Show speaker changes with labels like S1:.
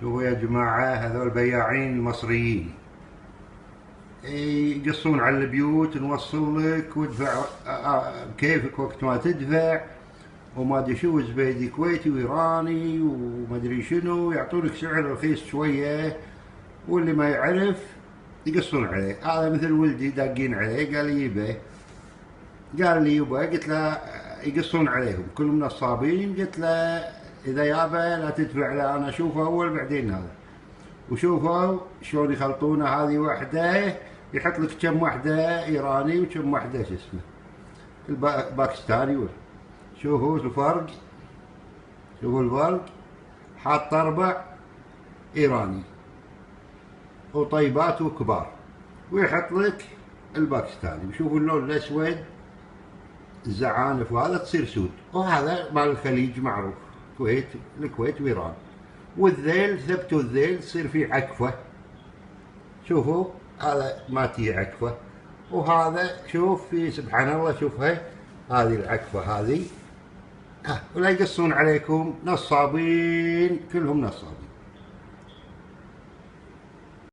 S1: شوفوا يا جماعة، هذول بياعين المصريين يقصون على البيوت، نوصل لك وادفع بكيفك وقت ما تدفع، وما ادري شو، زبيدي كويتي وايراني وما ادري شنو، يعطونك سعر رخيص شوية، واللي ما يعرف يقصون عليه. هذا مثل ولدي داقين عليه، قال لي يبه، قال لي يبا، قلت له يقصون عليهم كلهم نصابين، قلت له اذا يابا لا تدفع له، انا اشوفه اول بعدين هذا. وشوفوا شلون يخلطونه، هذه وحده يحط لك كم وحده ايراني وكم وحده شو اسمه باكستاني. شوفوا الفرق، شوفوا الفرق، حاط 4 ايراني وطيبات وكبار، ويحط لك الباكستاني. وشوفوا اللون الاسود، الزعانف، وهذا تصير سود، وهذا مال الخليج معروف، الكويت وايران. والذيل ثبتوا الذيل تصير فيه عكفه، شوفوا هذا ما تي عكفه، وهذا شوف في سبحان الله، شوف هاي هذه العكفه هذه. ولا يقصون عليكم، نصابين كلهم نصابين.